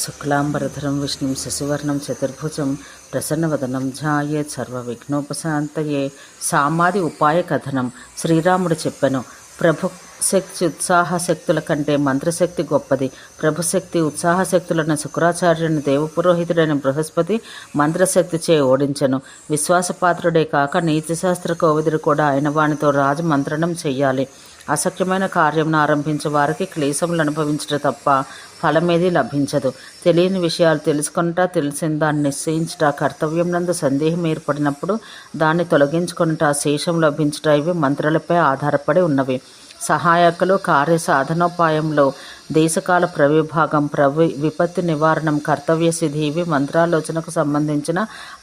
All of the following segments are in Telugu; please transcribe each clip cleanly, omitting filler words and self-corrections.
శుక్లాంబరధరం విష్ణుం శశివర్ణం చతుర్భుజం ప్రసన్నవదనం ధ్యాయేత్ సర్వవిఘ్నోపశాంతయే. సామాది ఉపాయ కథనం. శ్రీరాముడు చెప్పెను, ప్రభు శక్తి ఉత్సాహశక్తుల కంటే మంత్రశక్తి గొప్పది. ప్రభుశక్తి ఉత్సాహశక్తులను శుక్రాచార్యుని దేవపురోహితుడైన బృహస్పతి మంత్రశక్తిచే ఓడించెను. విశ్వాసపాత్రుడే కాక నీతిశాస్త్ర కోవిదుడు కూడా అయిన వానితో రాజు మంత్రణం చెయ్యాలి. అసఖ్యమైన కార్యమును ఆరంభించే వారికి క్లేశములు అనుభవించట తప్ప ఫలమేది లభించదు. తెలియని విషయాలు తెలుసుకొనుట, తెలిసిన దాన్ని నిశ్చయించుట, కర్తవ్యం నందు సందేహం ఏర్పడినప్పుడు దాన్ని తొలగించుకొనుట, శేషం లభించుట ఇవి మంత్రాలపై ఆధారపడి ఉన్నవి. సహాయకులు కార్య సాధనోపాయంలో దేశకాల ప్రవిభాగం, విపత్తి నివారణం, కర్తవ్య సిద్ధి ఇవి మంత్రాలోచనకు సంబంధించిన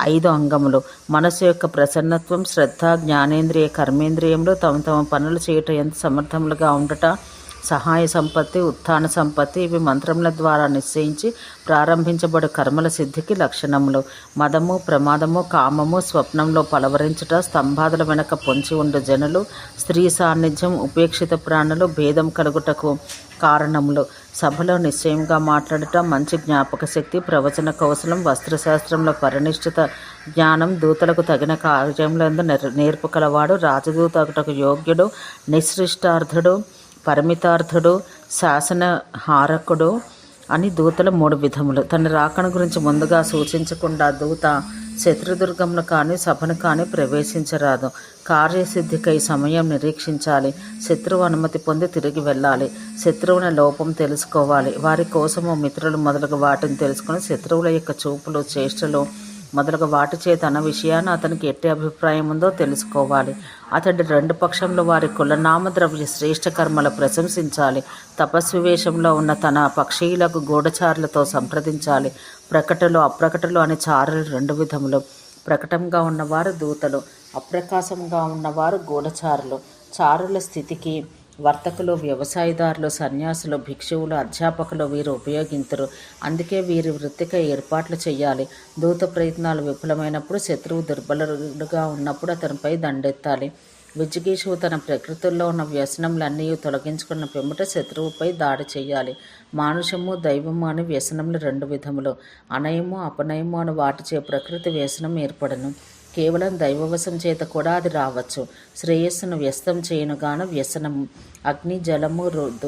5 అంగములు. మనసు యొక్క ప్రసన్నత్వం, శ్రద్ధ, జ్ఞానేంద్రియ కర్మేంద్రియములు తమ తమ పనులు చేయట ఎంత సమర్థములుగా ఉండట, సహాయ సంపత్తి, ఉత్థాన సంపత్తి ఇవి మంత్రముల ద్వారా నిశ్చయించి ప్రారంభించబడు కర్మల సిద్ధికి లక్షణములు. మదము, ప్రమాదము, కామము, స్వప్నంలో పలవరించుట, స్తంభాదుల వెనక పొంచి ఉండు జనులు, స్త్రీ సాన్నిధ్యం, ఉపేక్షిత ప్రాణులు, భేదం కలుగుటకు కారణములు. సభలో నిశ్చయంగా మాట్లాడుట, మంచి జ్ఞాపక శక్తి, ప్రవచన కౌశలం, వస్త్రశాస్త్రంలో పరినిష్ఠిత జ్ఞానం, దూతలకు తగిన కార్యములందు నేర్పు కలవాడు, రాజదూతకు యోగ్యుడు, నిశ్రిష్టార్థుడు, పరిమితార్థుడు, శాసనహారకుడు అని దూతలు 3 విధములు. తన రాకణ గురించి ముందుగా సూచించకుండా దూత శత్రుదుర్గమును కానీ సభను కానీ ప్రవేశించరాదు. కార్యసిద్ధికై సమయం నిరీక్షించాలి. శత్రువు అనుమతి పొంది తిరిగి వెళ్ళాలి. శత్రువుని లోపం తెలుసుకోవాలి. వారి కోసము మిత్రులు మొదలగు వాటిని తెలుసుకుని శత్రువుల యొక్క చూపులు, చేష్టలు మొదలగు వాటిచే తన విషయాన్ని అతనికి ఎట్టి అభిప్రాయం ఉందో తెలుసుకోవాలి. అతడి 2 పక్షంలో వారి కులనామద్రవ్య శ్రేష్ఠ కర్మలు ప్రశంసించాలి. తపస్వి వేషంలో ఉన్న తన పక్షీయులకు గూఢచారులతో సంప్రదించాలి. ప్రకటలు, అప్రకటలు అని చారులు 2 విధములు. ప్రకటంగా ఉన్నవారు దూతలు, అప్రకాశంగా ఉన్నవారు గూఢచారులు. చారుల స్థితికి వర్తకులు, వ్యవసాయదారులు, సన్యాసులు, భిక్షువులు, అధ్యాపకులు వీరు ఉపయోగించరు. అందుకే వీరి వృత్తికై ఏర్పాట్లు చేయాలి. దూత ప్రయత్నాలు విఫలమైనప్పుడు, శత్రువు దుర్బలుడుగా ఉన్నప్పుడు అతనిపై దండెత్తాలి. విజిగీషువు తన ప్రకృతుల్లో ఉన్న వ్యసనములన్నీ తొలగించుకున్న పిమ్మట శత్రువుపై దాడి చేయాలి. మానుషము, దైవము అని వ్యసనములు 2 విధములు. అనయము, అపనయము అని వాటిచే ప్రకృతి వ్యసనం ఏర్పడను. కేవలం దైవవశం చేత కూడా అది రావచ్చు. శ్రేయస్సును వ్యస్తం చేయనుగాను వ్యసనము. అగ్ని, జలము,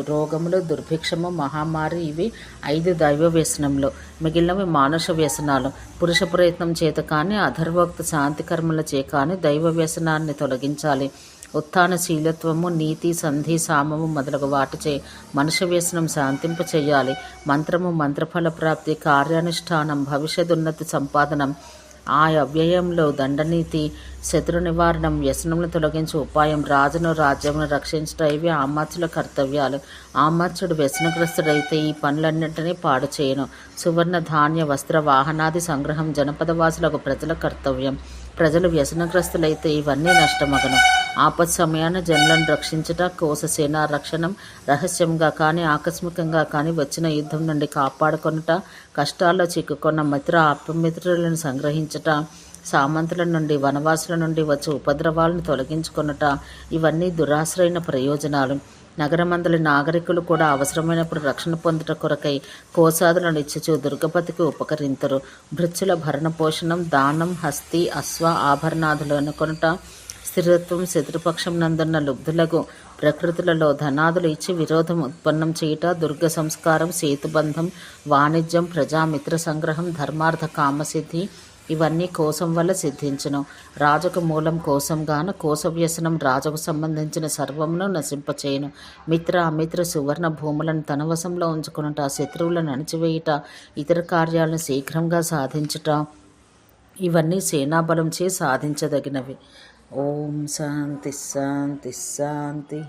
రోగములు, దుర్భిక్షము, మహామారి ఇవి 5 దైవ వ్యసనములు. మిగిలినవి మానుష వ్యసనాలు. పురుష ప్రయత్నం చేత కానీ అధర్వోక్త శాంతి కర్మల చే కానీ దైవ వ్యసనాన్ని తొలగించాలి. ఉత్థాన శీలత్వము, నీతి, సంధి, సామము మొదలగు వాటిచే మనుష్య వ్యసనం శాంతింప చేయాలి. మంత్రము, మంత్రఫల ప్రాప్తి, కార్యానుష్ఠానం, భవిష్యదున్నతి సంపాదనం, ఆ అవ్యయంలో దండనీతి, శత్రు నివారణం, వ్యసనములు తొలగించే ఉపాయం, రాజును రాజ్యమును రక్షించట ఇవి ఆమాత్యుల కర్తవ్యాలు. ఆమాత్యుడు వ్యసనగ్రస్తుడైతే ఈ పనులన్నింటినీ పాడు చేయను. సువర్ణ, ధాన్య, వస్త్ర, వాహనాది సంగ్రహం జనపదవాసులకు ప్రజల కర్తవ్యం. ప్రజలు వ్యసనగ్రస్తులైతే ఇవన్నీ నష్టమగను. ఆపత్ సమయాన జనులను రక్షించుట, కోససేన రక్షణం, రహస్యంగా కానీ ఆకస్మికంగా కానీ వచ్చిన యుద్ధం నుండి కాపాడుకొనుట, కష్టాల్లో చిక్కుకున్న మిత్ర ఆత్మమిత్రులను సంగ్రహించుట, సామంతుల నుండి వనవాసుల నుండి వచ్చే ఉపద్రవాలను తొలగించుకొనుట ఇవన్నీ దురాశ్రయణ ప్రయోజనాలు. నగరమందలి నాగరికులు కూడా అవసరమైనప్పుడు రక్షణ పొందుట కొరకై కోసాదులను ఇచ్చుచు దుర్గపతికి ఉపకరింతరు. భృత్యుల భరణ పోషణం, దానం, హస్తి, అశ్వ ఆభరణాదులు అనుకొనుట, స్థిరత్వం, శత్రుపక్షం నందున్న లుబ్ధులకు ప్రకృతులలో ధనాదులు ఇచ్చి విరోధం ఉత్పన్నం చేయుట, దుర్గ సంస్కారం, సేతుబంధం, వాణిజ్యం, ప్రజామిత్ర సంగ్రహం, ధర్మార్థ కామసిద్ధి ఇవన్నీ కోశం వల్ల సిద్ధించును. రాజుకు మూలం కోశంగాను, కోశ వ్యసనం రాజుకు సంబంధించిన సర్వమును నశింపచేయును. మిత్ర, అమిత్ర, సువర్ణ భూములను తన వశంలో ఉంచుకునుట, శత్రువులను అణిచివేయుట, ఇతర కార్యాలను శీఘ్రంగా సాధించుట ఇవన్నీ సేనాబలం చే సాధించదగినవి. ఓం శాంతి శాంతి శాంతి.